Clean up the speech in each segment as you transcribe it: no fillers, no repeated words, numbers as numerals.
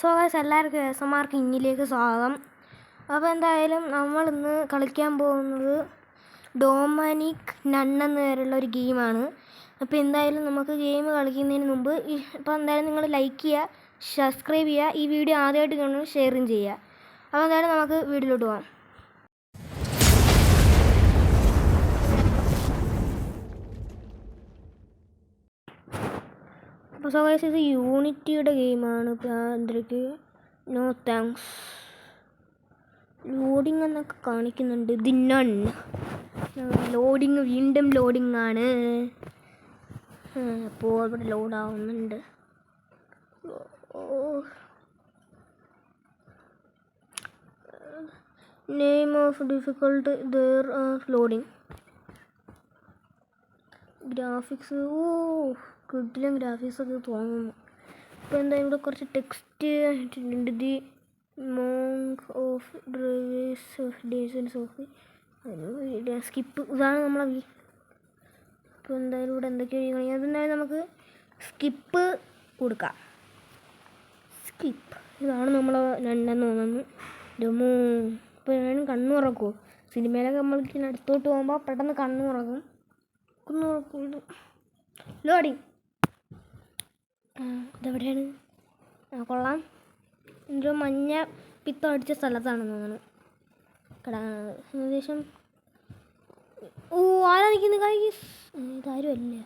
So guys എല്ലാവർക്കും ASMR കിങ്ങിലേക്ക് സ്വാഗതം. അപ്പോൾ എന്തായാലും നമ്മളിന്ന് കളിക്കാൻ പോകുന്നത് ഡൊമിനിക് നൺ എന്ന പേരുള്ള ഒരു ഗെയിമാണ്. അപ്പോൾ എന്തായാലും നമുക്ക് ഗെയിം കളിക്കുന്നതിന് മുമ്പ് ഇപ്പോൾ എന്തായാലും നിങ്ങൾ ലൈക്ക് ചെയ്യുക, സബ്സ്ക്രൈബ് ചെയ്യുക, ഈ വീഡിയോ ആദ്യമായിട്ട് കാണുമ്പോൾ ഷെയറും ചെയ്യുക. അപ്പോൾ എന്തായാലും നമുക്ക് വീഡിയോയിലോട്ട് പോകാം. അപ്പോൾ സോ ഗൈസ് ഇത് യൂണിറ്റിയുടെ ഗെയിമാണ്. എന്തൊക്കെ നോ താങ്ക്സ് ലോഡിങ് എന്നൊക്കെ കാണിക്കുന്നുണ്ട്. ദി നൺ ലോഡിങ്, വീണ്ടും ലോഡിങ് ആണ്. അപ്പോൾ ഇവിടെ ലോഡാവുന്നുണ്ട്. Name of difficult there are loading. Graphics കിട്ടിലും ഗ്രാഫിക്സ് ഒക്കെ തോന്നുന്നു. ഇപ്പോൾ എന്തായാലും ഇവിടെ കുറച്ച് ടെക്സ്റ്റ് ഇട്ടിട്ടുണ്ട്. The monk of drivers of dozens of skip, ഇതാണ് നമ്മളെ ഇപ്പോൾ എന്തായാലും ഇവിടെ എന്തൊക്കെയാണ് അതെന്തായാലും നമുക്ക് സ്കിപ്പ് കൊടുക്കാം. സ്കിപ്പ്, ഇതാണ് നമ്മളെ രണ്ടെന്ന് തോന്നുന്നു. ഡെമോ ഇപ്പോൾ ഞാൻ കണ്ണുറക്കുമോ? സിനിമയിലൊക്കെ നമ്മൾക്ക് അടുത്തോട്ട് പോകുമ്പോൾ പെട്ടെന്ന് കണ്ണുറക്കും. ലോഡിങ് ഇതെവിടെയാണ്? കൊള്ളാം. ഒരു മഞ്ഞ പിത്തം അടിച്ച സ്ഥലത്താണെന്ന് തോന്നുന്നു കിടക്കുന്നത്. ഏകദേശം ആരാ നിൽക്കുന്നത്? ഇതാരുമല്ല,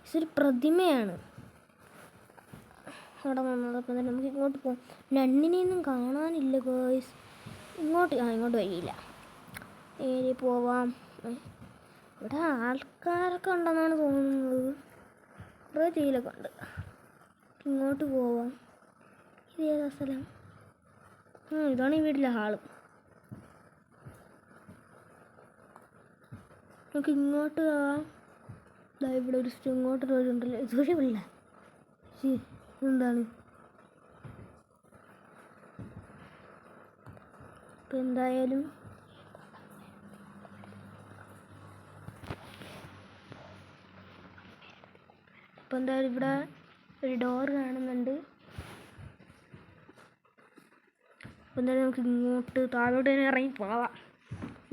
ഇതൊരു പ്രതിമയാണ് അവിടെ വന്നത്. അപ്പം തന്നെ നമുക്ക് ഇങ്ങോട്ട് പോകാം. നണ്ണിനെയൊന്നും കാണാനില്ല ഗോയ്സ്. ഇങ്ങോട്ട് വഴിയില്ല. ഏരി പോവാം. ഇവിടെ ആൾക്കാരൊക്കെ ഉണ്ടെന്നാണ് തോന്നുന്നത്. കുറേ തീയിലൊക്കെ ഉണ്ട്. ഇങ്ങോട്ട് പോവാം. ഇത് ഏതാ സ്ഥലം? ഇതാണ് ഈ വീട്ടിലെ ഹാള്. നമുക്ക് ഇങ്ങോട്ട് പോവാം. ഇവിടെ ഒരു ഇങ്ങോട്ട് വഴിയുണ്ടല്ലോ. ഇതുവഴിയില്ല. എന്താണ് ഇപ്പം എന്തായാലും ഇവിടെ ഒരു ഡോർ കാണുന്നുണ്ട്. അപ്പോൾ എന്തായാലും നമുക്ക് ഇങ്ങോട്ട് താഴോട്ട് തന്നെ ഇറങ്ങി പോവാം.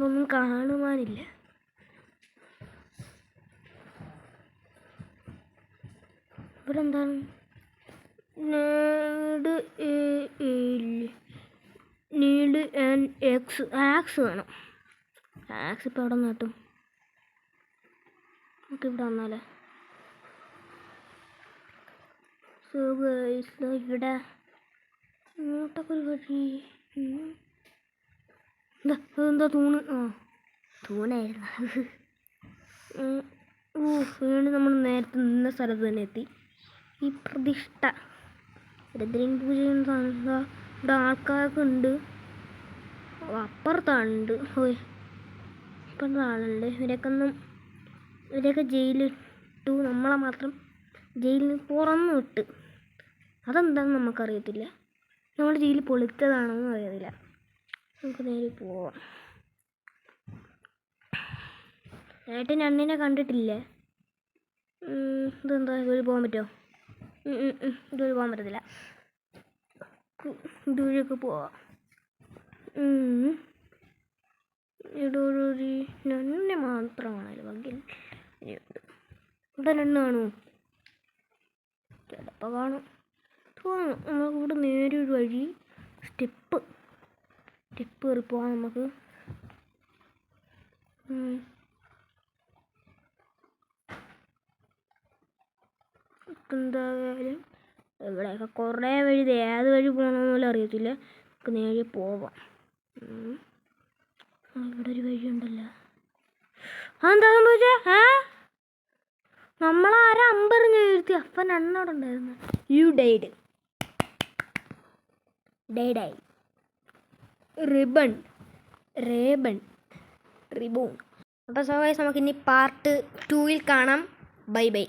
ഒന്നും കാണുവാനില്ല. ഇവിടെ എന്താണ്? നീഡ് ആൻഡ് ആക്സ് വേണം. ആക്സ് ഇപ്പോൾ എവിടെ നിന്ന് കിട്ടും? നമുക്കിവിടെ വന്നാലേ. ഇവിടെ ഇങ്ങോട്ടൊക്കെ ഒരു വഴി. എന്താ തൂണ്? തൂണായിരുന്നു. വീണ്ടും നമ്മൾ നേരത്തെ നിന്ന സ്ഥലത്ത് തന്നെ എത്തി. ഈ പ്രതിഷ്ഠ രദ്രൻ പൂജ ചെയ്യുന്ന ഇവിടെ ആൾക്കാരൊക്കെ ഉണ്ട്. അപ്പുറത്താണുണ്ട്. ഇപ്പം ആളുണ്ട്. ഇവരെയൊക്കെ ജയിലിട്ടു. നമ്മളെ മാത്രം ജയിലിൽ നിന്ന് തുറന്നു വിട്ട്. അതെന്താണെന്ന് നമുക്കറിയത്തില്ല. നമ്മുടെ ജയിലിൽ പൊളിച്ചതാണെന്നും അറിയത്തില്ല. നമുക്ക് നേരെ പോവാം. ഏട്ടൻ നണ്ണിനെ കണ്ടിട്ടില്ലേ? ഇതെന്താ ഇതുവഴി പോകാൻ പറ്റുമോ? ഇതുവഴി പോകാൻ പറ്റത്തില്ല. ഇതുവഴിയൊക്കെ പോവാം. ഇതൊരു നണ്ണിനെ മാത്രമാണല്ലോ ബാക്കി. ഇവിടെ നണ്ണ് കാണുമോ? ചിലപ്പോൾ കാണും തോന്നുന്നു. നമുക്ക് ഇവിടെ നേരെ ഒരു വഴി സ്റ്റെപ്പ് കയറി പോവാം. നമുക്ക് എന്തായാലും ഇവിടെയൊക്കെ കുറേ വഴി, ഏത് വഴി പോകണമെന്ന് പോലും അറിയത്തില്ല. നമുക്ക് നേരെ പോവാം. ഇവിടെ ഒരു വഴിയുണ്ടല്ലോ. അതെന്താ സംഭവിച്ചേ? നമ്മളാരാ അമ്പറിഞ്ഞ് വീഴ്ത്തി? അപ്പം നണ്ണവിടെ ഉണ്ടായിരുന്നു. You died. റിബൺ. അപ്പോൾ സോ ഗൈസ് നമുക്കിനി പാർട്ട് 2 കാണാം. Bye by.